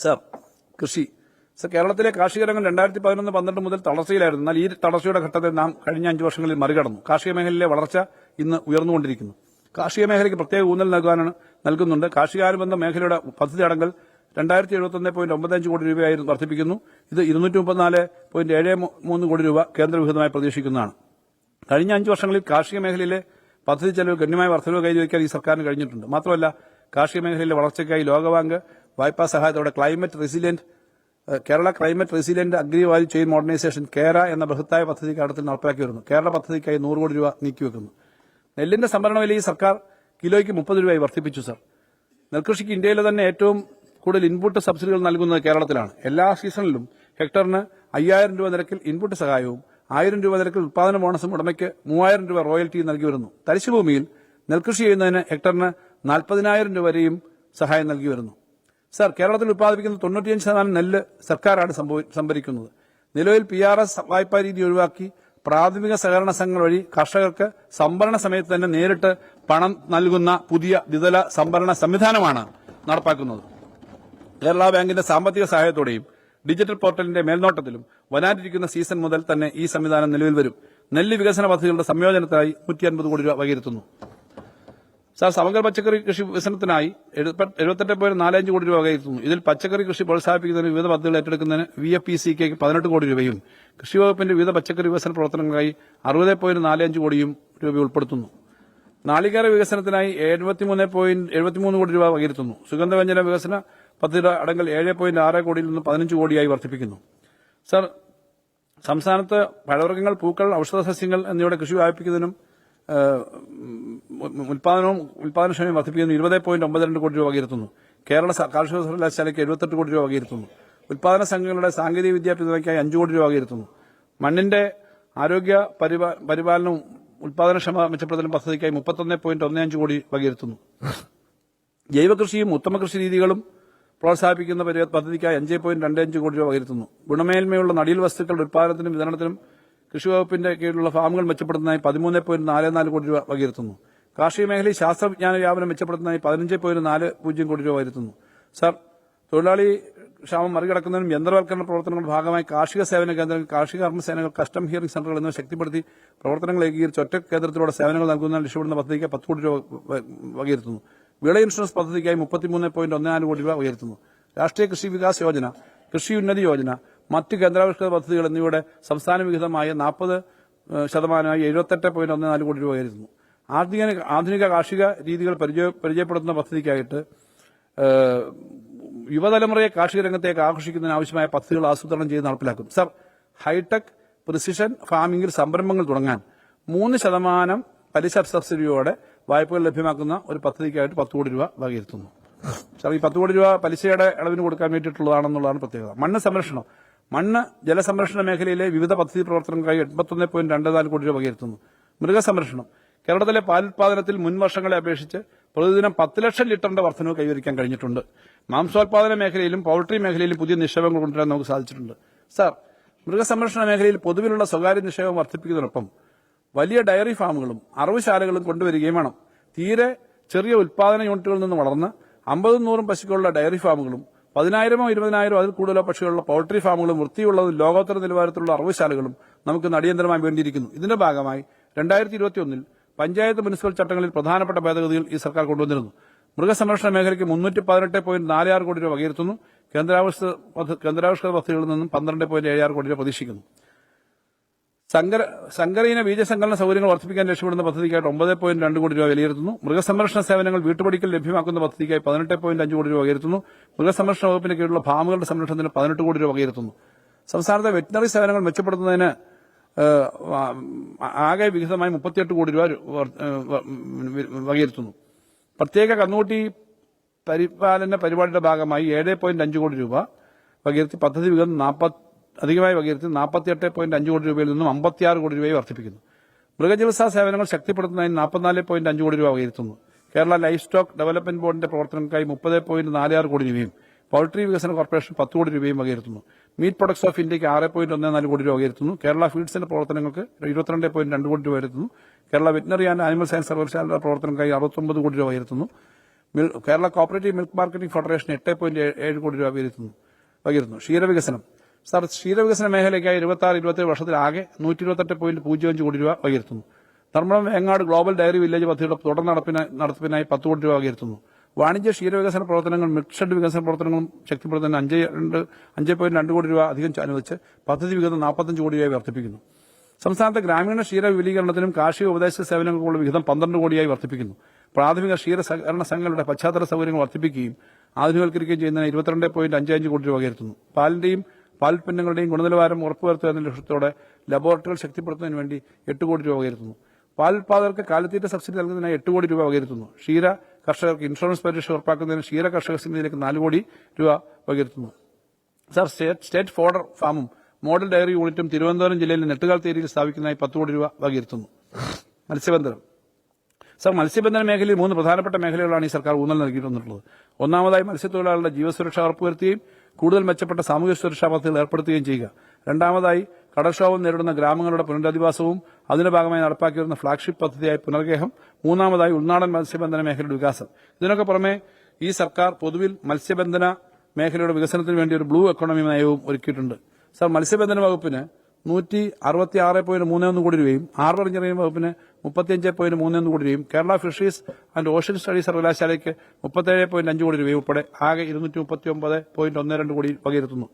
Sir, കൃഷി sir, കേരളത്തിലെ കാർഷിക രംഗം 2011-12 മുതൽ തളർച്ചയിലായിരുന്നു. എന്നാൽ ഈ തളർച്ചയുടെ ഘട്ടത്തെ നാം കഴിഞ്ഞ 5 വർഷങ്ങളിൽ മറികടന്നു. കാർഷിക മേഖലയിലെ വളർച്ച ഇന്ന് ഉയർന്നുകൊണ്ടിരിക്കുന്നു. കാർഷിക മേഖലയ്ക്ക് പ്രത്യേക ഊന്നൽ നൽകുന്നുണ്ട്. കാർഷികാനുബന്ധ മേഖലയുടെ പദ്ധതി അടങ്കൽ 2071.95 കോടി രൂപയായി വർദ്ധിപ്പിക്കുന്നു. ഇത് 234.73 കോടി രൂപ കേന്ദ്രവിഹിതമായി പ്രതീക്ഷിക്കുന്നതാണ്. കഴിഞ്ഞ 5 വർഷങ്ങളിൽ കാർഷിക മേഖലയിലെ പദ്ധതി ചെലവ് ഗണ്യമായ വർധനവ് കൈവരിക്കാൻ ഈ സർക്കാരിന് കഴിഞ്ഞിട്ടുണ്ട്. മാത്രമല്ല, കാർഷിക മേഖലയിലെ വളർച്ചയ്ക്കായി ലോകബാങ്ക് വായ്പാ സഹായത്തോടെ Kerala climate resilient agri value chain modernisation KERA എന്ന ബൃഹത്തായ പദ്ധതി കേരളത്തിൽ നടപ്പിലാക്കി വരുന്നു. കേരള പദ്ധതിക്കായി 100 കോടി രൂപ നീക്കിവെക്കുന്നു. നെല്ലിന്റെ സംഭരണ വില ഈ സർക്കാർ കിലോയ്ക്ക് 30 രൂപയായി വർദ്ധിപ്പിച്ചു. സർ, നെൽകൃഷിക്ക് ഇന്ത്യയിലെ തന്നെ ഏറ്റവും കൂടുതൽ ഇൻപുട്ട് സബ്സിഡികൾ നൽകുന്നത് കേരളത്തിലാണ്. എല്ലാ സീസണിലും ഹെക്ടറിന് 5000 രൂപ നിരക്കിൽ ഇൻപുട്ട് സഹായവും 1000 രൂപ നിരക്കിൽ ഉത്പാദന ബോണസും ഉടമയ്ക്ക് 3000 രൂപ റോയൽറ്റിയും നൽകി വരുന്നു. തരിശുഭൂമിയിൽ നെൽകൃഷി ചെയ്യുന്നതിന് ഹെക്ടറിന് 40,000 രൂപ വരെയും സഹായം നൽകി വരുന്നു. സർ, കേരളത്തിൽ ഉത്പാദിപ്പിക്കുന്ന 95% നെല്ല് സർക്കാരാണ് സംഭരിക്കുന്നത്. നിലവിൽ PRS വായ്പാ രീതി ഒഴിവാക്കി പ്രാഥമിക സഹകരണ സംഘങ്ങൾ വഴി കർഷകർക്ക് സംഭരണ സമയത്ത് തന്നെ നേരിട്ട് പണം നൽകുന്ന പുതിയ ദ്വിതല സംഭരണ സംവിധാനമാണ് നടപ്പാക്കുന്നത്. കേരള ബാങ്കിന്റെ സാമ്പത്തിക സഹായത്തോടെയും ഡിജിറ്റൽ പോർട്ടലിന്റെ മേൽനോട്ടത്തിലും വരാനിരിക്കുന്ന സീസൺ മുതൽ തന്നെ ഈ സംവിധാനം നിലവിൽ വരും. നെല്ല് വികസന പദ്ധതികളുടെ സംയോജനത്തിനായി 150 കോടി രൂപ വകയിരുത്തുന്നു. സർ, സമഗ്ര പച്ചക്കറി കൃഷി വികസനത്തിനായി 78.45 കോടി രൂപ വകയിരുത്തുന്നു. ഇതിൽ പച്ചക്കറി കൃഷി പ്രോത്സാഹിപ്പിക്കുന്നതിന് വിവിധ പദ്ധതികൾ ഏറ്റെടുക്കുന്നതിന് VFPCക്ക് 18 കോടി രൂപയും കൃഷി വകുപ്പിന്റെ വിവിധ പച്ചക്കറി വികസന പ്രവർത്തനങ്ങൾക്കായി 60.45 കോടിയും രൂപ ഉൾപ്പെടുത്തുന്നു. നാളികേര വികസനത്തിനായി 73 കോടി രൂപ വകയിരുത്തുന്നു. സുഗന്ധവ്യഞ്ജന വികസന പദ്ധതിയുടെ അടങ്കൽ 7.6 കോടിയിൽ നിന്ന് 15 കോടിയായി വർദ്ധിപ്പിക്കുന്നു. സർ, സംസ്ഥാനത്ത് പഴവർഗ്ഗങ്ങൾ, പൂക്കൾ, ഔഷധസസ്യങ്ങൾ എന്നിവയുടെ കൃഷി വ്യാപിപ്പിക്കുന്നതിനും ഉൽപാദനക്ഷമതയും വർദ്ധിപ്പിക്കുന്നതിന് 20.92 കോടി രൂപ വകയിരുത്തുന്നു. കേരള കാർഷിക സർവകലാശാലയ്ക്ക് 78 കോടി രൂപ വകയിരുത്തുന്നു. ഉൽപാദന സംഘങ്ങളുടെ സാങ്കേതിക വിദ്യാ പിന്തുണയ്ക്കായി 5 കോടി രൂപ വകയിരുത്തുന്നു. മണ്ണിന്റെ ആരോഗ്യ പരിപാലനവും ഉൽപാദനക്ഷമത മെച്ചപ്പെടുത്തലും പദ്ധതിക്കായി 31.15 കോടി വകയിരുത്തുന്നു. ജൈവകൃഷിയും ഉത്തമ കൃഷി രീതികളും പ്രോത്സാഹിപ്പിക്കുന്ന പദ്ധതിക്കായി 5.25 കോടി രൂപ വകയിരുത്തുന്നു. ഗുണമേന്മയുള്ള നടീൽ വസ്തുക്കളുടെ ഉൽപാദനത്തിനും വിതരണത്തിനും കൃഷി വകുപ്പിന്റെ കീഴിലുള്ള ഫാമുകൾ മെച്ചപ്പെടുത്തുന്നതിനായി 13.44 കോടി രൂപ വകയിരുത്തുന്നു. കാർഷിക മേഖലയിൽ ശാസ്ത്രവിജ്ഞാന വ്യാപനം മെച്ചപ്പെടുത്തുന്നതിനായി 15.40 കോടി രൂപ വരുത്തുന്നു. സർ, തൊഴിലാളി ക്ഷാമം മറികടക്കുന്നതിനും യന്ത്രവൽക്കരണ പ്രവർത്തനങ്ങളുടെ ഭാഗമായി കാർഷിക സേവന കേന്ദ്രങ്ങൾ, കാർഷിക കർമ്മസേനകൾ, കസ്റ്റം ഹിയറിംഗ് സെന്ററുകൾ എന്നിവ ശക്തിപ്പെടുത്തി പ്രവർത്തനങ്ങൾ ഏകീകരിച്ച് ഒറ്റ കേന്ദ്രത്തിലൂടെ സേവനങ്ങൾ നൽകുന്നതിന് ലക്ഷ്യമിടുന്ന പദ്ധതിക്ക് 10 കോടി രൂപ വകയിരുത്തുന്നു. വിള ഇൻഷുറൻസ് പദ്ധതിക്കായി 33.14 കോടി രൂപ വകയിരുത്തുന്നു. രാഷ്ട്രീയ കൃഷി വികാസ് യോജന, കൃഷി ഉന്നതി യോജന, മറ്റ് കേന്ദ്രാവിഷ്കൃത പദ്ധതികൾ എന്നിവയുടെ സംസ്ഥാന വിഹിതമായ 40% 78.14 കോടി രൂപ വകയിരുത്തുന്നു. ആധുനിക കാർഷിക രീതികൾ പരിചയപ്പെടുത്തുന്ന പദ്ധതിക്കായിട്ട് യുവതലമുറയെ കാർഷിക രംഗത്തേക്ക് ആകർഷിക്കുന്നതിന് ആവശ്യമായ പദ്ധതികൾ ആസൂത്രണം ചെയ്ത് നടപ്പിലാക്കും. സർ, ഹൈടെക് പ്രിസിഷൻ ഫാമിംഗിൽ സംരംഭങ്ങൾ തുടങ്ങാൻ 3% പലിശ സബ്സിഡിയോടെ വായ്പകൾ ലഭ്യമാക്കുന്ന ഒരു പദ്ധതിക്കായിട്ട് 10 കോടി രൂപ വകയിരുത്തുന്നു. സർ, ഈ 10 കോടി രൂപ പലിശയുടെ ഇളവിന് കൊടുക്കാൻ വേണ്ടിയിട്ടുള്ളതാണെന്നുള്ളതാണ് പ്രത്യേകത. മണ്ണ് ജലസംരക്ഷണ മേഖലയിലെ വിവിധ പദ്ധതി പ്രവർത്തനങ്ങൾക്കായി 81.24 കോടി രൂപ വകയിരുത്തുന്നു. മൃഗസംരക്ഷണം, കേരളത്തിലെ പാലുൽപാദനത്തിൽ മുൻ വർഷങ്ങളെ അപേക്ഷിച്ച് പ്രതിദിനം 10 ലക്ഷം ലിറ്ററിന്റെ വർധനവ് കൈവരിക്കാൻ കഴിഞ്ഞിട്ടുണ്ട്. മാംസോൽപാദന മേഖലയിലും പൌൾട്രി മേഖലയിലും പുതിയ നിക്ഷേപങ്ങൾ കൊണ്ടുവരാൻ നമുക്ക് സാധിച്ചിട്ടുണ്ട്. സർ, മൃഗസംരക്ഷണ മേഖലയിൽ പൊതുവിലുള്ള സ്വകാര്യ നിക്ഷേപം വർദ്ധിപ്പിക്കുന്നതിനൊപ്പം വലിയ ഡയറി ഫാമുകളും അറവുശാലകളും കൊണ്ടുവരികയും വേണം. തീരെ ചെറിയ ഉൽപാദന യൂണിറ്റുകളിൽ നിന്ന് വളർന്ന് 50-100 പശുക്കളുള്ള ഡയറി ഫാമുകളും 10,000-20,000 അതിൽ കൂടുതലോ പക്ഷികളുള്ള പൌൾട്രി ഫാമുകളും വൃത്തിയുള്ളതും ലോകോത്തര നിലവാരത്തിലുള്ള അറവുശാലകളും നമുക്ക് അടിയന്തരമായി വേണ്ടിയിരിക്കുന്നു. ഇതിന്റെ ഭാഗമായി 2021 പഞ്ചായത്ത് മുനിസിപ്പൽ ചട്ടങ്ങളിൽ പ്രധാനപ്പെട്ട ഭേദഗതികൾ ഈ സർക്കാർ കൊണ്ടുവന്നിരുന്നു. മൃഗസംരക്ഷണ മേഖലയ്ക്ക് 318.46 കോടി രൂപ വകയിരുത്തുന്നു. കേന്ദ്രാവിഷ്കൃത പദ്ധതികളിൽ നിന്നും 12.76 കോടി രൂപ പ്രതീക്ഷിക്കുന്നു. സങ്കരയിന ബീജസങ്കലന സൌകര്യങ്ങൾ വർദ്ധിപ്പിക്കാൻ ലക്ഷ്യമിടുന്ന പദ്ധതിക്കായിട്ട് 9.2 കോടി രൂപ വിലയിരുത്തുന്നു. മൃഗസംരക്ഷണ സേവനങ്ങൾ വീട്ടുപടിക്കൽ ലഭ്യമാക്കുന്ന പദ്ധതിക്കായി 18.5 കോടി രൂപ വകയിരുത്തുന്നു. മൃഗസംരക്ഷണ വകുപ്പിന് കീഴിലുള്ള ഫാമുകളുടെ സംരക്ഷണത്തിന് 18 കോടി രൂപ വകയിരുത്തുന്നു. സംസ്ഥാനത്തെ വെറ്റിനറി സേവനങ്ങൾ മെച്ചപ്പെടുത്തുന്നതിന് ആകെ വിഹിതമായി 38 കോടി രൂപ വകയിരുത്തുന്നു. പ്രത്യേക കന്നുകുട്ടി പരിപാലന പരിപാടിയുടെ ഭാഗമായി 7.5 കോടി രൂപ വകയിരുത്തി പദ്ധതി വിഹിതം അധികമായി വകയിരുത്തി 48.5 കോടി രൂപയിൽ നിന്നും 56 കോടി രൂപയെ വർദ്ധിപ്പിക്കുന്നു. മൃഗചികിത്സാ സേവനങ്ങൾ ശക്തിപ്പെടുത്തുന്നതിന് 44.5 കോടി രൂപ വകയിരുത്തുന്നു. കേരള ലൈഫ് സ്റ്റോക്ക് ഡെവലപ്മെന്റ് ബോർഡിന്റെ പ്രവർത്തനങ്ങൾക്കായി 30.46 കോടി രൂപയും പൌൾട്രി വികസന കോർപ്പറേഷൻ 10 കോടി രൂപയും വകയിരുത്തുന്നു. മീറ്റ് പ്രൊഡക്ട്സ് ഓഫ് ഇന്ത്യക്ക് 6.14 കോടി രൂപ വകയിരുത്തുന്നു. കേരള ഫീഡ്സിന്റെ പ്രവർത്തനങ്ങൾക്ക് 22.2 കോടി രൂപ വകയിരുത്തുന്നു. Kerala veterinary and animal science സർവകലാശാലയുടെ പ്രവർത്തനങ്ങൾക്കായി 69 കോടി രൂപ വകയിരുത്തുന്നു. Kerala cooperative milk marketing federation 8.7 കോടി രൂപ പകിരുന്നു. ക്ഷീരവികസനം സാർ, ക്ഷീരവികസന മേഖലയ്ക്കായി 26-27 വർഷത്തിലാകെ 128.05 കോടി രൂപ പകിരുന്നു. Dharmadam Vengad global dairy village പദ്ധതിയുടെ തുടർ നടത്തിപ്പിനായി 10 കോടി രൂപ പകിരുന്നു. വാണിജ്യ ക്ഷീരവികസന പ്രവർത്തനങ്ങൾ മിൽക്ക് ഷെഡ് വികസന പ്രവർത്തനങ്ങളും ശക്തിപ്പെടുത്തുന്നതിന് 5.2 കോടി രൂപ അധികം അനുവദിച്ച് പദ്ധതി വിഹിതം 45 കോടി രൂപയായി വർദ്ധിപ്പിക്കുന്നു. സംസ്ഥാനത്തെ ഗ്രാമീണ ക്ഷീര വിപുലീകരണത്തിനും കാർഷിക ഉപദേശ സേവനങ്ങൾക്കുള്ള വിഹിതം 12 കോടിയായി വർദ്ധിപ്പിക്കുന്നു. പ്രാഥമിക ക്ഷീര സഹകരണ സംഘങ്ങളുടെ പശ്ചാത്തല സൌകര്യങ്ങൾ വർദ്ധിപ്പിക്കുകയും ആധുനികവൽക്കരിക്കുകയും ചെയ്യുന്നതിന് 22.55 കോടി രൂപ ഉയർത്തുന്നു. പാലിന്റെയും പാലുൽപ്പന്നങ്ങളുടെയും ഗുണനിലവാരം ഉറപ്പുവരുത്തുക എന്ന ലക്ഷ്യത്തോടെ ലബോറട്ടറികൾ ശക്തിപ്പെടുത്തുന്നതിന് വേണ്ടി 8 കോടി രൂപ ഉയർത്തുന്നു. പാലുൽപാദകർക്ക് കാലിത്തീറ്റ സബ്സിഡി നൽകുന്നതിനായി 8 കോടി രൂപ ഉയർത്തുന്നു. ക്ഷീര കർഷകർക്ക് ഇൻഷുറൻസ് പരിരക്ഷ ഉറപ്പാക്കുന്നതിന് ക്ഷീര കർഷക സമിതിയിലേക്ക് 4 കോടി രൂപ ഉയർത്തുന്നു. സാർ, സ്റ്റേറ്റ് ഫോഡർ ഫാമും മോഡൽ ഡയറി യൂണിറ്റും തിരുവനന്തപുരം ജില്ലയിലെ നെട്ടുകാൽത്തേരിയിൽ സ്ഥാപിക്കുന്നതായി 10 കോടി രൂപ വകയിരുത്തുന്നു. മത്സ്യബന്ധനം സാർ, മത്സ്യബന്ധന മേഖലയിൽ 3 പ്രധാനപ്പെട്ട മേഖലകളാണ് ഈ സർക്കാർ ഊന്നൽ നൽകിയിട്ടുള്ളത്. ഒന്നാമതായി മത്സ്യത്തൊഴിലാളികളുടെ ജീവസുരക്ഷ ഉറപ്പുവരുത്തുകയും കൂടുതൽ മെച്ചപ്പെട്ട സാമൂഹ്യ സുരക്ഷാ പദ്ധതികൾ ഏർപ്പെടുത്തുകയും ചെയ്യുക. രണ്ടാമതായി കടൽക്ഷോഭം നേരിടുന്ന ഗ്രാമങ്ങളുടെ പുനരധിവാസവും അതിന്റെ ഭാഗമായി നടപ്പാക്കി വരുന്ന ഫ്ളാഗ്ഷിപ്പ് പദ്ധതിയായ പുനർഗേഹം. മൂന്നാമതായി ഉൾനാടൻ മത്സ്യബന്ധന മേഖലയുടെ വികാസം. ഇതിനൊക്കെ പുറമെ ഈ സർക്കാർ പൊതുവിൽ മത്സ്യബന്ധന മേഖലയുടെ വികസനത്തിന് വേണ്ടി ഒരു ബ്ലൂ എക്കോണമി നയവും ഒരുക്കിയിട്ടുണ്ട്. സാർ, മത്സ്യബന്ധന വകുപ്പിന് 166.31 കോടി രൂപയും ഹാർബർ എഞ്ചിനീയറിംഗ് വകുപ്പിന് 35.31 കോടി രൂപയും Kerala fisheries and ocean studies സർവകലാശാലയ്ക്ക് 37.5 കോടി രൂപയും ഉൾപ്പെടെ ആകെ 239.12 കോടി വകയിരുത്തുന്നു.